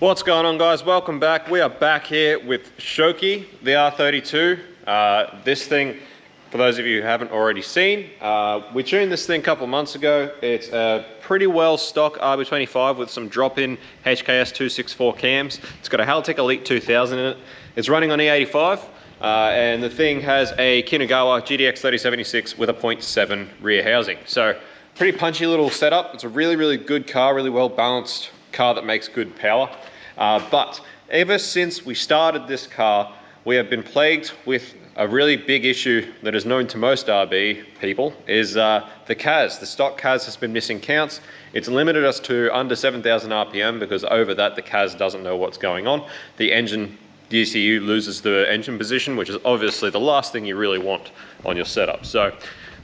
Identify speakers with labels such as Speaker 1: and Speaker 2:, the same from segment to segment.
Speaker 1: What's going on, guys? Welcome back. We are back here with SHOKI, the R32. This thing, for those of you who haven't already seen, we tuned this thing a couple months ago. It's a pretty well stock RB25 with some drop-in HKS 264 cams. It's got a Haltech Elite 2000 in it. It's running on E85, and the thing has a Kinagawa GDX 3076 with a 0.7 rear housing. So pretty punchy little setup. It's a really good car, really well balanced car that makes good power. But ever since we started this car, we have been plagued with a really big issue that is known to most RB people, is the CAS. The stock CAS has been missing counts. It's limited us to under 7,000 RPM because over that the CAS doesn't know what's going on. The ECU loses the engine position, which is obviously the last thing you really want on your setup. So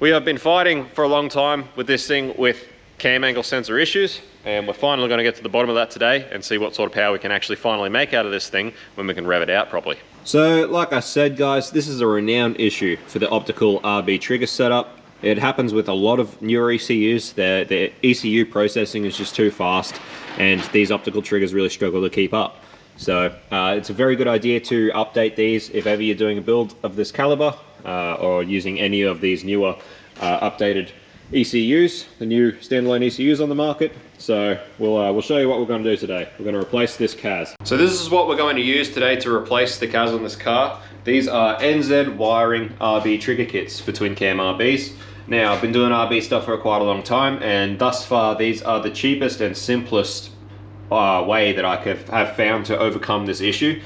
Speaker 1: we have been fighting for a long time with this thing with cam angle sensor issues, and we're finally going to get to the bottom of that today and see what sort of power we can actually finally make out of this thing when we can rev it out properly. So like I said, guys, this is a renowned issue for the optical RB trigger setup. It happens with a lot of newer ECUs. The ECU processing is just too fast and these optical triggers really struggle to keep up. So it's a very good idea to update these if ever you're doing a build of this caliber or using any of these newer updated ECUs, the new standalone ECUs on the market. So we'll show you what we're going to do today. We're going to replace this CAS. So this is what we're going to use today to replace the CAS on this car. These are NZWiring RB trigger kits for twin cam RBs. Now, I've been doing RB stuff for quite a long time, and thus far these are the cheapest and simplest way that I have found to overcome this issue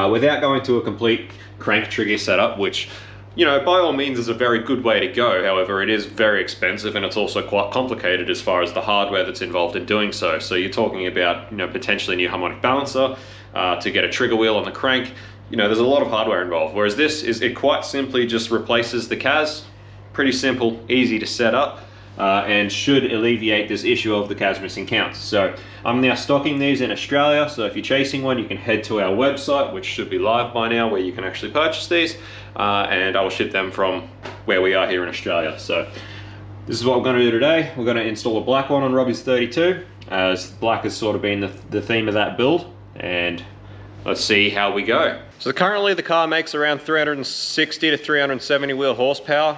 Speaker 1: without going to a complete crank trigger setup, which, you know, by all means is a very good way to go. However, it is very expensive and it's also quite complicated as far as the hardware that's involved in doing so. So you're talking about, you know, potentially a new harmonic balancer to get a trigger wheel on the crank. You know, there's a lot of hardware involved. Whereas this is, it quite simply just replaces the CAS. Pretty simple, easy to set up, and should alleviate this issue of the CAS missing counts. So I'm now stocking these in Australia. So if you're chasing one, you can head to our website, which should be live by now, where you can actually purchase these. And I will ship them from where we are here in Australia. So this is what we're going to do today. We're going to install a black one on Robbie's 32, as black has sort of been the theme of that build, and let's see how we go. So currently the car makes around 360 to 370 wheel horsepower,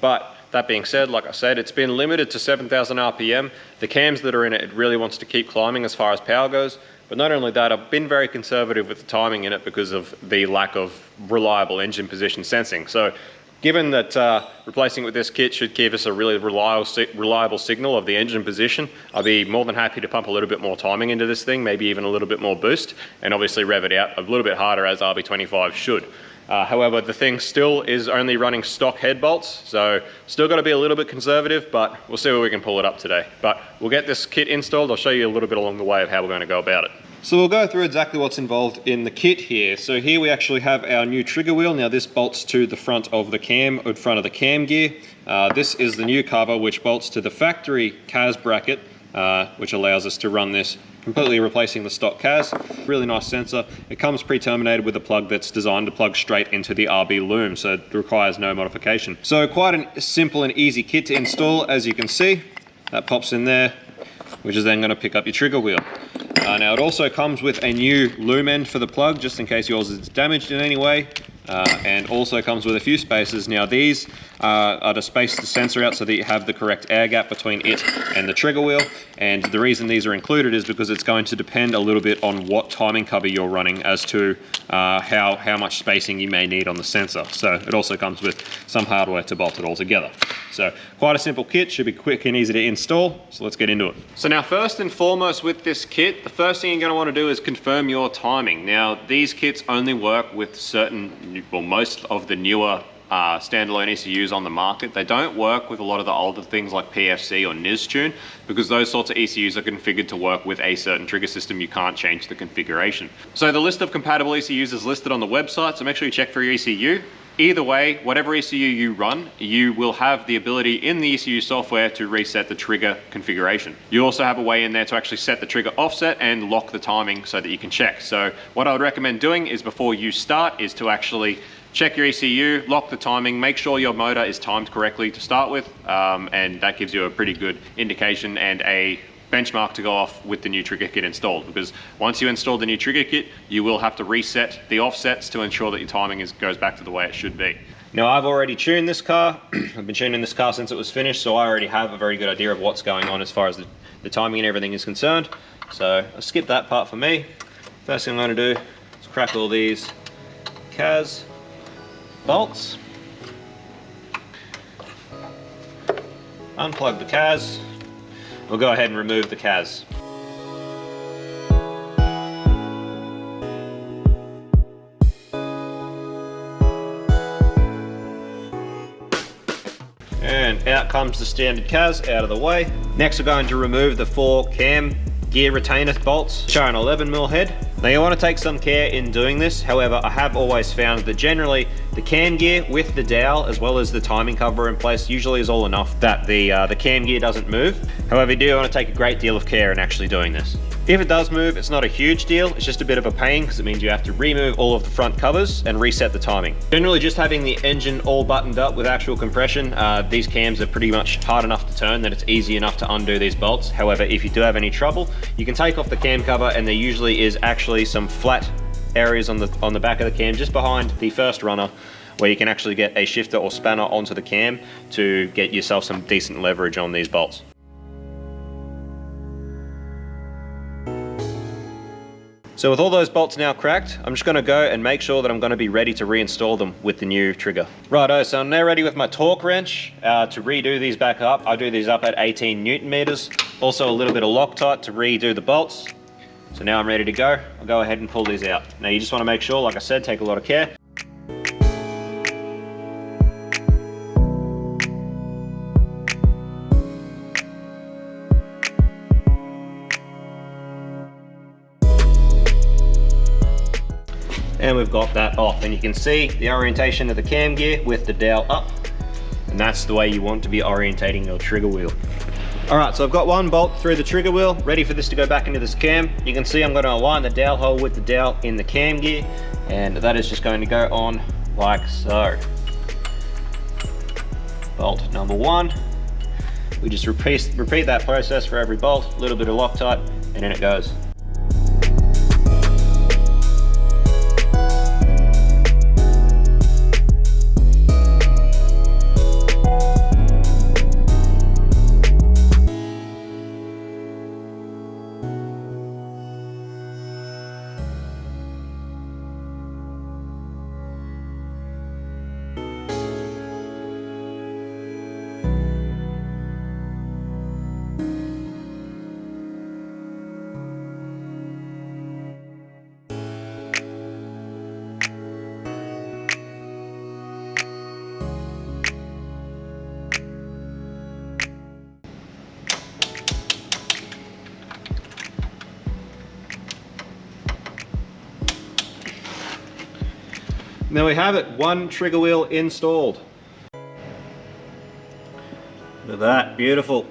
Speaker 1: but that being said, like I said, it's been limited to 7,000 RPM. The cams that are in it really wants to keep climbing as far as power goes. But not only that, I've been very conservative with the timing in it because of the lack of reliable engine position sensing. So given that replacing it with this kit should give us a really reliable signal of the engine position, I'd be more than happy to pump a little bit more timing into this thing, maybe even a little bit more boost, and obviously rev it out a little bit harder as RB25 should. However, the thing still is only running stock head bolts, so still got to be a little bit conservative, but we'll see where we can pull it up today. But we'll get this kit installed. I'll show you a little bit along the way of how we're going to go about it. So we'll go through exactly what's involved in the kit here. So here we actually have our new trigger wheel. Now this bolts to the front of the cam, in front of the cam gear. This is the new cover which bolts to the factory CAS bracket, which allows us to run this, completely replacing the stock CAS. Really nice sensor. It comes pre-terminated with a plug that's designed to plug straight into the RB loom, so it requires no modification. So quite a simple and easy kit to install, as you can see. That pops in there, which is then going to pick up your trigger wheel. Now it also comes with a new loom end for the plug, just in case yours is damaged in any way. And also comes with a few spacers. Now these are to space the sensor out so that you have the correct air gap between it and the trigger wheel. And the reason these are included is because it's going to depend a little bit on what timing cover you're running as to how much spacing you may need on the sensor. So it also comes with some hardware to bolt it all together. So quite a simple kit, should be quick and easy to install. So let's get into it. So now first and foremost with this kit, the first thing you're going to want to do is confirm your timing. Now these kits only work with certain, well, most of the newer standalone ECUs on the market. They don't work with a lot of the older things like PFC or NZWiring, because those sorts of ECUs are configured to work with a certain trigger system. You can't change the configuration. So the list of compatible ECUs is listed on the website, so make sure you check for your ECU. Either way, whatever ECU you run, you will have the ability in the ECU software to reset the trigger configuration. You also have a way in there to actually set the trigger offset and lock the timing so that you can check. So what I would recommend doing is before you start is to actually check your ECU, lock the timing, make sure your motor is timed correctly to start with, and that gives you a pretty good indication and a benchmark to go off with the new trigger kit installed, because once you install the new trigger kit, you will have to reset the offsets to ensure that your timing goes back to the way it should be. Now, I've already tuned this car. I've been tuning this car since it was finished, so I already have a very good idea of what's going on as far as the timing and everything is concerned. So I'll skip that part for me. First thing I'm going to do is crack all these CAS bolts. Unplug the CAS. We'll go ahead and remove the CAS. And out comes the standard CAS out of the way. Next we're going to remove the 4 cam gear retainer bolts, which are an 11mm head. Now you want to take some care in doing this. However, I have always found that generally the cam gear with the dowel as well as the timing cover in place usually is all enough that the cam gear doesn't move. However, you do want to take a great deal of care in actually doing this. If it does move, it's not a huge deal. It's just a bit of a pain because it means you have to remove all of the front covers and reset the timing. Generally, just having the engine all buttoned up with actual compression, these cams are pretty much hard enough to turn that it's easy enough to undo these bolts. However, if you do have any trouble, you can take off the cam cover, and there usually is actually some flat areas on the back of the cam just behind the first runner, where you can actually get a shifter or spanner onto the cam to get yourself some decent leverage on these bolts. So with all those bolts now cracked, I'm just going to go and make sure that I'm going to be ready to reinstall them with the new trigger. Righto, so I'm now ready with my torque wrench to redo these back up. I do these up at 18 Newton meters. Also a little bit of Loctite to redo the bolts. So now I'm ready to go. I'll go ahead and pull these out. Now you just want to make sure, like I said, take a lot of care. And we've got that off, and you can see the orientation of the cam gear with the dowel up, and that's the way you want to be orientating your trigger wheel. All right, so I've got one bolt through the trigger wheel, ready for this to go back into this cam. You can see I'm going to align the dowel hole with the dowel in the cam gear, and that is just going to go on like so. Bolt number 1. We just repeat that process for every bolt, a little bit of Loctite, and in it goes. Now we have it, one trigger wheel installed. Look at that, beautiful.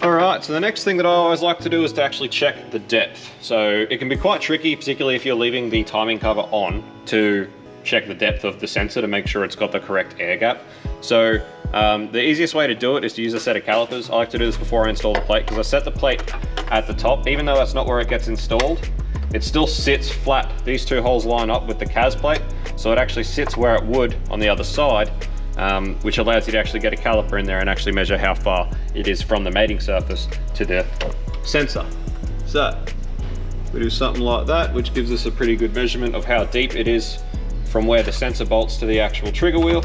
Speaker 1: Alright, so the next thing that I always like to do is to actually check the depth. So it can be quite tricky, particularly if you're leaving the timing cover on, to check the depth of the sensor to make sure it's got the correct air gap. So the easiest way to do it is to use a set of calipers. I like to do this before I install the plate, because I set the plate at the top. Even though that's not where it gets installed, it still sits flat. These two holes line up with the CAS plate, so it actually sits where it would on the other side, which allows you to actually get a caliper in there and actually measure how far it is from the mating surface to the sensor. So we do something like that, which gives us a pretty good measurement of how deep it is from where the sensor bolts to the actual trigger wheel.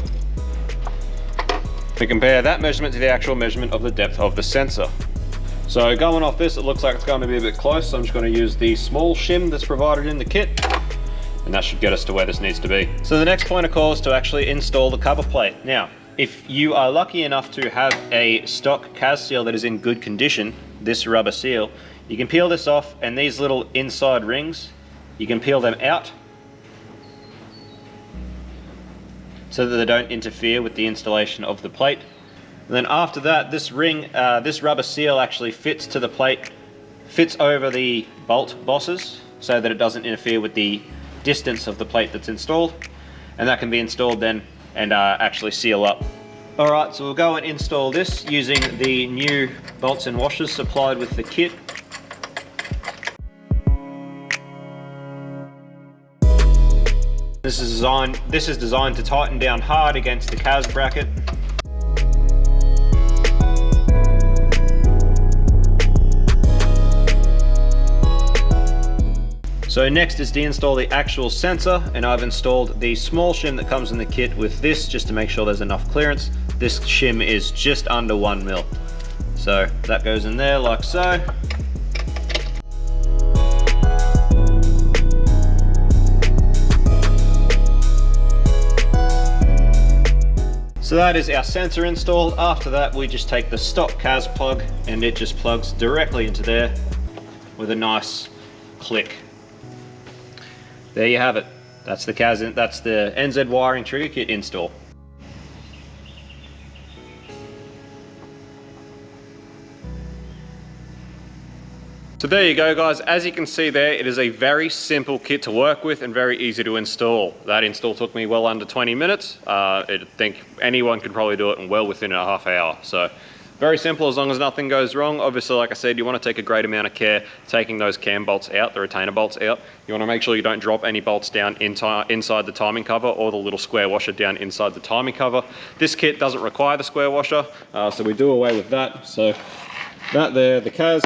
Speaker 1: We compare that measurement to the actual measurement of the depth of the sensor. So going off this, it looks like it's going to be a bit close, so I'm just going to use the small shim that's provided in the kit, and that should get us to where this needs to be. So the next point of call is to actually install the cover plate. Now, if you are lucky enough to have a stock CAS seal that is in good condition, this rubber seal, you can peel this off, and these little inside rings, you can peel them out so that they don't interfere with the installation of the plate. And then after that, this ring, this rubber seal actually fits to the plate, fits over the bolt bosses so that it doesn't interfere with the distance of the plate that's installed. And that can be installed then and actually seal up Alright, so we'll go and install this using the new bolts and washers supplied with the kit. This is designed to tighten down hard against the CAS bracket. So next is to install the actual sensor, and I've installed the small shim that comes in the kit with this just to make sure there's enough clearance. This shim is just under 1 mil. So that goes in there like so. So that is our sensor installed. After that, we just take the stock CAS plug and it just plugs directly into there with a nice click. There you have it. That's the NZWiring trigger kit install. So there you go, guys. As you can see there, it is a very simple kit to work with and very easy to install. That install took me well under 20 minutes. I think anyone could probably do it in well within a half hour. So very simple as long as nothing goes wrong. Obviously, like I said, you want to take a great amount of care taking those cam bolts out, the retainer bolts out. You want to make sure you don't drop any bolts down inside the timing cover or the little square washer down inside the timing cover. This kit doesn't require the square washer, so we do away with that. So that there, the CAS,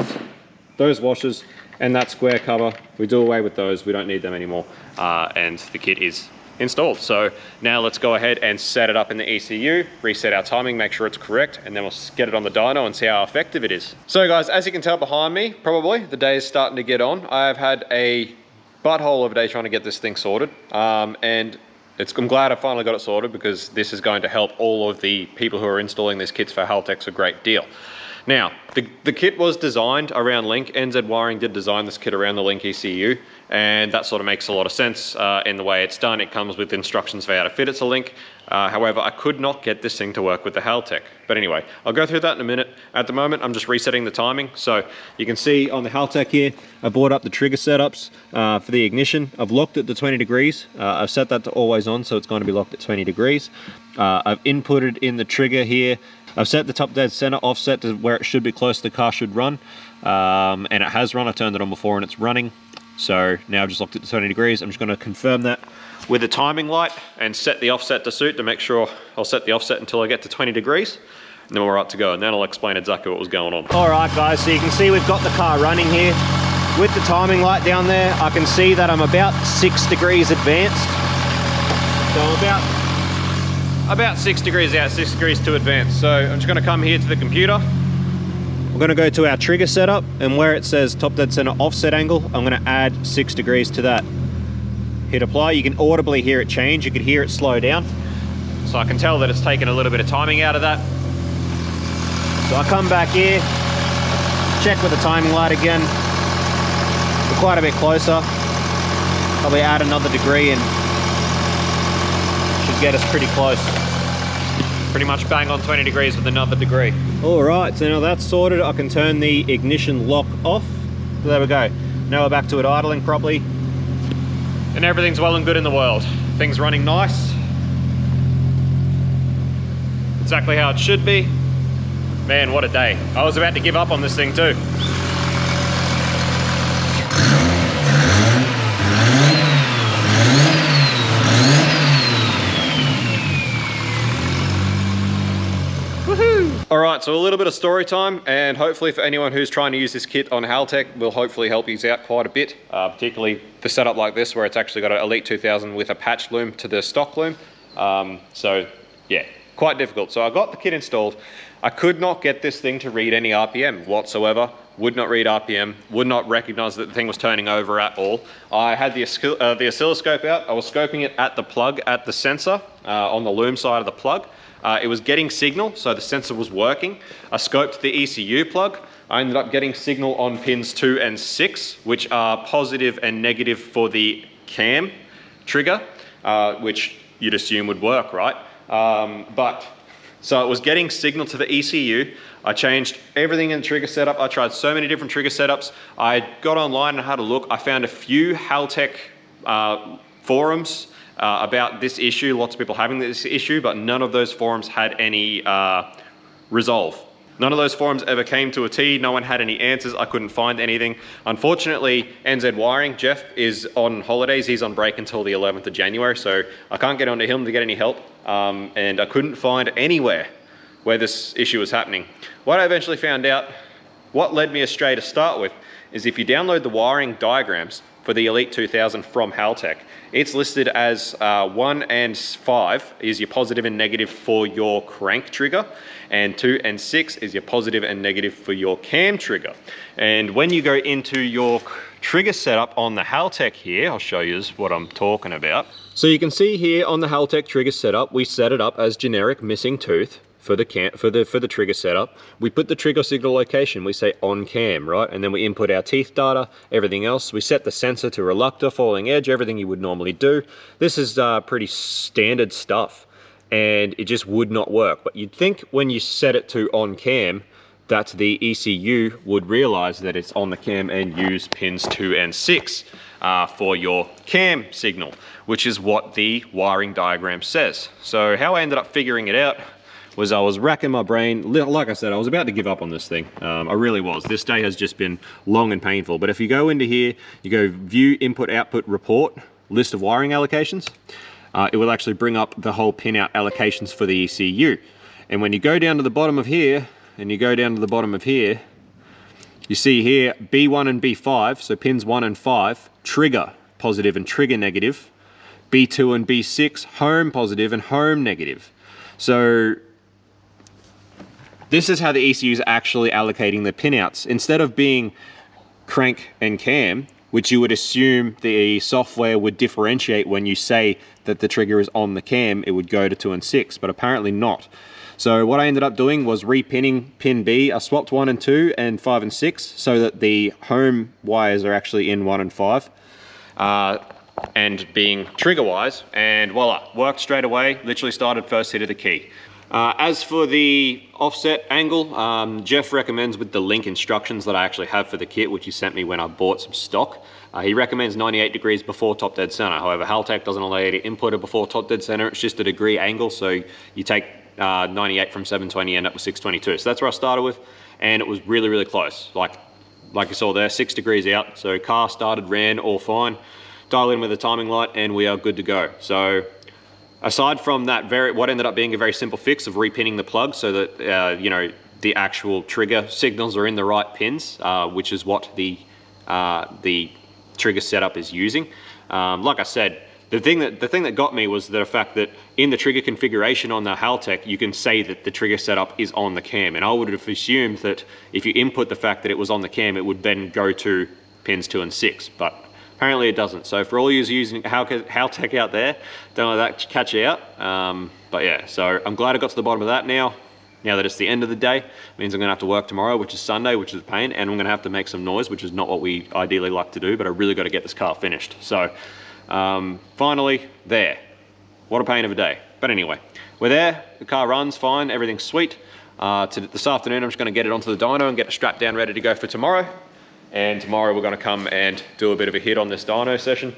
Speaker 1: those washers and that square cover, we do away with those. We don't need them anymore, and the kit is installed. So now let's go ahead and set it up in the ECU, reset our timing, make sure it's correct, and then we'll get it on the dyno and see how effective it is. So guys, as you can tell behind me, probably the day is starting to get on. I have had a butthole of a day trying to get this thing sorted, and I'm glad I finally got it sorted, because this is going to help all of the people who are installing these kits for Haltech a great deal. Now, the kit was designed around Link. NZWiring did design this kit around the Link ECU, and that sort of makes a lot of sense in the way it's done. It comes with instructions for how to fit it to Link. However, I could not get this thing to work with the Haltech. But anyway, I'll go through that in a minute. At the moment, I'm just resetting the timing. So you can see on the Haltech here, I brought up the trigger setups for the ignition. I've locked it to 20 degrees. I've set that to always on, so it's going to be locked at 20 degrees. I've inputted in the trigger here. I've set the top dead center offset to where it should be close to the car should run, and it has run. I turned it on before and it's running. So now I've just locked it to 20 degrees. I'm just going to confirm that with the timing light and set the offset to suit to make sure I'll set the offset until I get to 20 degrees, and then we're right to go, and then I'll explain exactly what was going on. All right guys, so you can see we've got the car running here. With the timing light down there, I can see that I'm about 6 degrees advanced. So I'm about 6 degrees out, 6 degrees to advance. So I'm just going to come here to the computer. We're going to go to our trigger setup, and where it says top dead center offset angle, I'm going to add 6 degrees to that. Hit apply. You can audibly hear it change. You can hear it slow down. So I can tell that it's taken a little bit of timing out of that. So I come back here, check with the timing light again. We're quite a bit closer. Probably add another degree and should get us pretty close. Pretty much bang on 20 degrees with another degree. All right, so now that's sorted, I can turn the ignition lock off. So there we go. Now we're back to it idling properly. And everything's well and good in the world. Things running nice. Exactly how it should be. Man, what a day. I was about to give up on this thing too. All right, so a little bit of story time, and hopefully for anyone who's trying to use this kit on Haltech, will hopefully help you out quite a bit, particularly the setup like this where it's actually got an Elite 2000 with a patch loom to the stock loom. So yeah, quite difficult. So I got the kit installed. I could not get this thing to read any RPM whatsoever. Would not read RPM, would not recognize that the thing was turning over at all. I had the oscilloscope out. I was scoping it at the plug, at the sensor, on the loom side of the plug. It was getting signal, so the sensor was working. I scoped the ECU plug. I ended up getting signal on pins 2 and 6, which are positive and negative for the cam trigger, which you'd assume would work, right? So it was getting signal to the ECU. I changed everything in the trigger setup. I tried so many different trigger setups. I got online and had a look. I found a few Haltech forums about this issue, lots of people having this issue, but none of those forums had any resolve. None of those forums ever came to a T. No one had any answers. I couldn't find anything. Unfortunately, NZWiring, Jeff is on holidays. He's on break until the 11th of January, so I can't get onto him to get any help. And I couldn't find anywhere where this issue was happening. What I eventually found out, what led me astray to start with, is if you download the wiring diagrams for the Elite 2000 from Haltech, it's listed as 1 and 5 is your positive and negative for your crank trigger, and 2 and 6 is your positive and negative for your cam trigger. And when you go into your trigger setup on the Haltech here, I'll show you what I'm talking about. So you can see here on the Haltech trigger setup, we set it up as generic missing tooth for the trigger setup. We put the trigger signal location, we say on cam, right? And then we input our teeth data, everything else. We set the sensor to reluctor, falling edge, everything you would normally do. This is pretty standard stuff, and it just would not work. But you'd think when you set it to on cam, that the ECU would realize that it's on the cam and use pins 2 and 6 for your cam signal, which is what the wiring diagram says. So how I ended up figuring it out was I was racking my brain. Like I said, I was about to give up on this thing. I really was. This day has just been long and painful. But if you go into here, you go view input output report, list of wiring allocations, it will actually bring up the whole pin out allocations for the ECU. And when you go down to the bottom of here, and you go down to the bottom of here, you see here B1 and B5, so pins 1 and 5, trigger positive and trigger negative, B2 and B6, home positive and home negative. So this is how the ECU is actually allocating the pinouts. Instead of being crank and cam, which you would assume the software would differentiate when you say that the trigger is on the cam, it would go to 2 and 6, but apparently not. So what I ended up doing was repinning pin B. I swapped 1 and 2 and 5 and 6 so that the home wires are actually in 1 and 5 and being trigger wise, and voila, worked straight away, literally started first hit of the key. As for the offset angle, Jeff recommends with the link instructions that I actually have for the kit, which he sent me when I bought some stock. He recommends 98 degrees before top dead center. However, Haltech doesn't allow you to input it before top dead center. It's just a degree angle, so you take 98 from 720, end up with 622. So that's where I started with, and it was really, really close. Like you saw there, 6 degrees out. So car started, ran, all fine. Dial in with the timing light, and we are good to go. So aside from that, what ended up being a very simple fix of repinning the plug so that you know, the actual trigger signals are in the right pins, which is what the trigger setup is using. Like I said, the thing that got me was the fact that in the trigger configuration on the Haltech, you can say that the trigger setup is on the cam, and I would have assumed that if you input the fact that it was on the cam, it would then go to pins 2 and 6, but apparently it doesn't. So for all you using Haltech out there, don't let that catch you out. But yeah, so I'm glad I got to the bottom of that now. Now that it's the end of the day, it means I'm gonna have to work tomorrow, which is Sunday, which is a pain, and I'm gonna have to make some noise, which is not what we ideally like to do, but I really got to get this car finished. So finally there. What a pain of a day. But anyway, we're there, the car runs fine, everything's sweet. This afternoon I'm just gonna get it onto the dyno and get it strapped down ready to go for tomorrow. And tomorrow we're gonna come and do a bit of a hit on this dyno session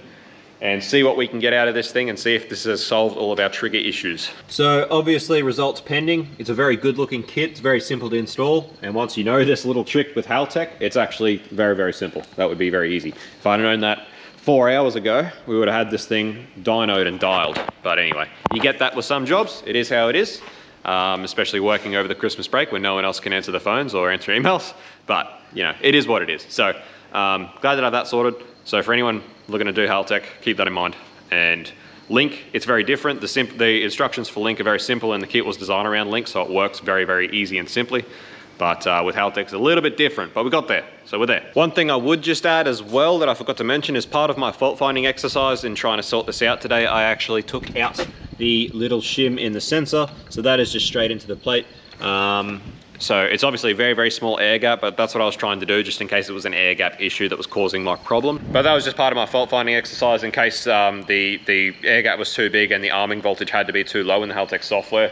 Speaker 1: and see what we can get out of this thing and see if this has solved all of our trigger issues. So obviously results pending. It's a very good looking kit, it's very simple to install. And once you know this little trick with Haltech, it's actually very, very simple. That would be very easy. If I'd known that 4 hours ago, we would have had this thing dynoed and dialed. But anyway, you get that with some jobs, it is how it is. Especially working over the Christmas break when no one else can answer the phones or answer emails. But you know, it is what it is. So glad that I have that sorted. So for anyone looking to do Haltech, keep that in mind. And Link, it's very different. The instructions for Link are very simple, and the kit was designed around Link, so it works very, very easy and simply. But with Haltech, it's a little bit different, but we got there, so we're there. One thing I would just add as well that I forgot to mention is part of my fault finding exercise in trying to sort this out today, I actually took out the little shim in the sensor, so that is just straight into the plate. So it's obviously a very, very small air gap, but that's what I was trying to do just in case it was an air gap issue that was causing my problem. But that was just part of my fault finding exercise in case the air gap was too big and the arming voltage had to be too low in the Haltech software.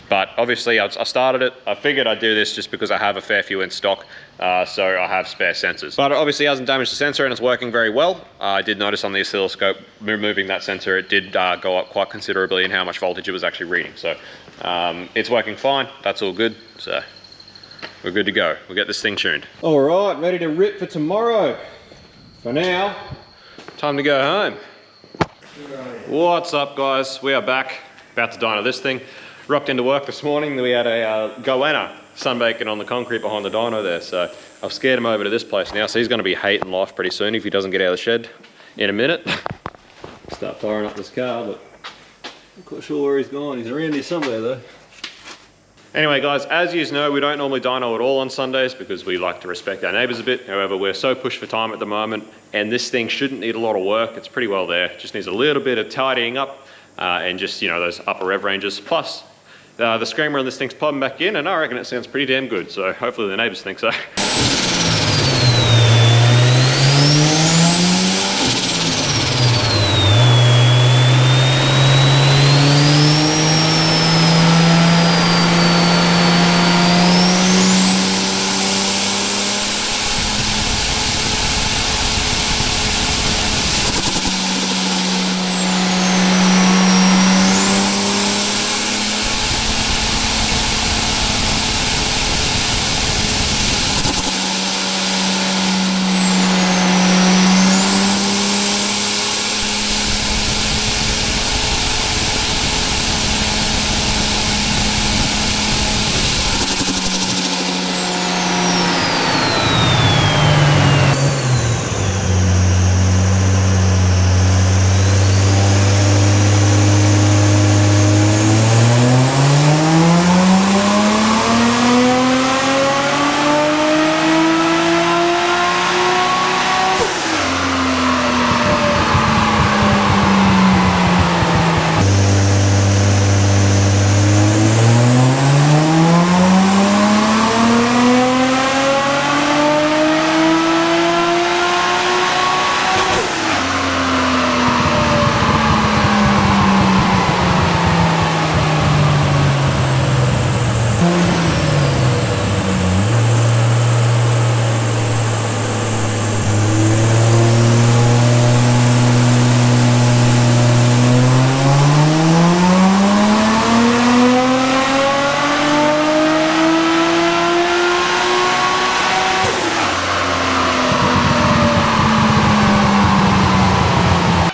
Speaker 1: But obviously I started it. I figured I'd do this just because I have a fair few in stock, so I have spare sensors. But it obviously hasn't damaged the sensor and it's working very well. I did notice on the oscilloscope, removing that sensor, it did go up quite considerably in how much voltage it was actually reading. So it's working fine, that's all good. So we're good to go. We'll get this thing tuned. All right, ready to rip for tomorrow. For now, time to go home. What's up, guys? We are back, about to dyno this thing. Rocked into work this morning. We had a goanna sunbaking on the concrete behind the dyno there, so I've scared him over to this place now, so he's going to be hating life pretty soon if he doesn't get out of the shed in a minute. Start firing up this car, but I'm not quite sure where he's gone. He's around here somewhere though. Anyway guys, as you know, we don't normally dyno at all on Sundays because we like to respect our neighbours a bit. However, we're so pushed for time at the moment, and this thing shouldn't need a lot of work. It's pretty well there. Just needs a little bit of tidying up and just, you know, those upper rev ranges. Plus, the screamer on this thing's popping back in, and I reckon it sounds pretty damn good. So hopefully the neighbours think so.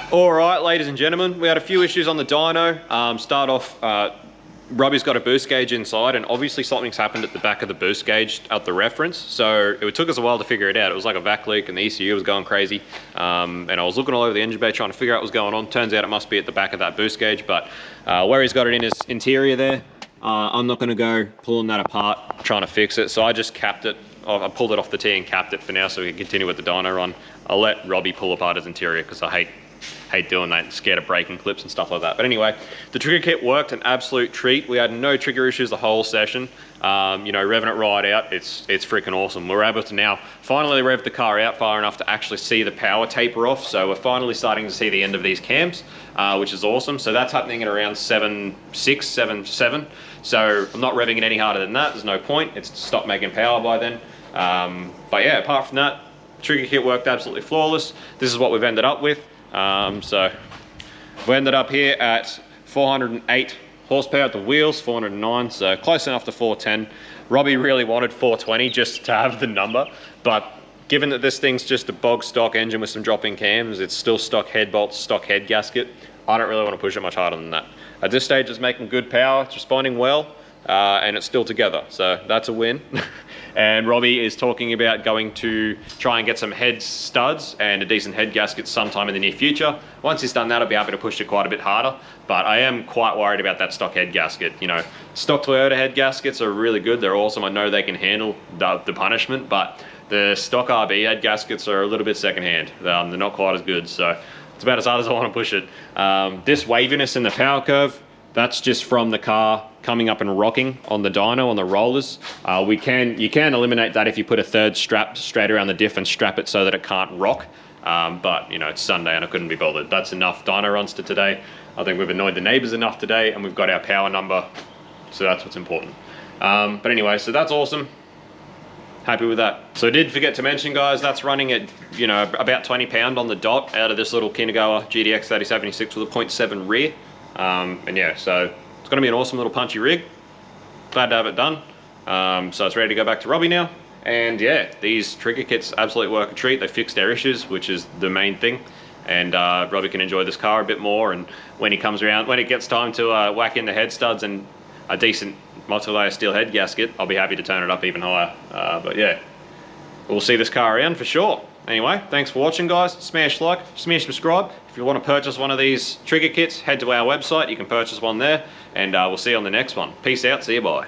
Speaker 1: Alright, ladies and gentlemen, we had a few issues on the dyno. Start off, Robbie's got a boost gauge inside, and obviously something's happened at the back of the boost gauge at the reference. So it took us a while to figure it out. It was like a vac leak and the ECU was going crazy. And I was looking all over the engine bay trying to figure out what was going on. Turns out it must be at the back of that boost gauge, but where he's got it in his interior there, I'm not going to go pulling that apart, trying to fix it. So I just capped it. I pulled it off the T and capped it for now so we can continue with the dyno run. I'll let Robbie pull apart his interior because I hate doing that, scared of breaking clips and stuff like that. But anyway, the trigger kit worked an absolute treat. We had no trigger issues the whole session. You know, revving it right out, it's freaking awesome. We're able to now finally rev the car out far enough to actually see the power taper off. So we're finally starting to see the end of these cams, which is awesome. So that's happening at around 7.6, 7.7. So I'm not revving it any harder than that. There's no point. It's stopped making power by then. But yeah, apart from that, trigger kit worked absolutely flawless. This is what we've ended up with. So we ended up here at 408 horsepower at the wheels, 409, so close enough to 410. Robbie really wanted 420 just to have the number, but given that this thing's just a bog stock engine with some drop-in cams, it's still stock head bolts, stock head gasket, I don't really want to push it much harder than that. At this stage it's making good power, it's responding well, and it's still together, so that's a win. And Robbie is talking about going to try and get some head studs and a decent head gasket sometime in the near future. Once he's done that, I'll be happy to push it quite a bit harder, but I am quite worried about that stock head gasket. You know, stock Toyota head gaskets are really good, they're awesome, I know they can handle the punishment, but the stock RB head gaskets are a little bit secondhand. They're not quite as good, so it's about as hard as I want to push it. This waviness in the power curve, that's just from the car coming up and rocking on the dyno, on the rollers. You can eliminate that if you put a third strap straight around the diff and strap it so that it can't rock. But you know, it's Sunday and I couldn't be bothered. That's enough dyno runs to today. I think we've annoyed the neighbors enough today, and we've got our power number So that's what's important. But anyway, so that's awesome. Happy with that. So I did forget to mention, guys, that's running at, you know, about 20 pound on the dot out of this little Kinagawa GDX 3076 with a 0.7 rear. And yeah, so it's gonna be an awesome little punchy rig. Glad to have it done. So it's ready to go back to Robbie now. And yeah, these trigger kits absolutely work a treat. They fixed their issues, which is the main thing. And Robbie can enjoy this car a bit more. And when he comes around, when it gets time to whack in the head studs and a decent multi-layer steel head gasket, I'll be happy to turn it up even higher. But yeah, we'll see this car around for sure. Anyway, thanks for watching, guys. Smash like, smash subscribe. If you want to purchase one of these trigger kits, head to our website. You can purchase one there, and we'll see you on the next one. Peace out. See you. Bye.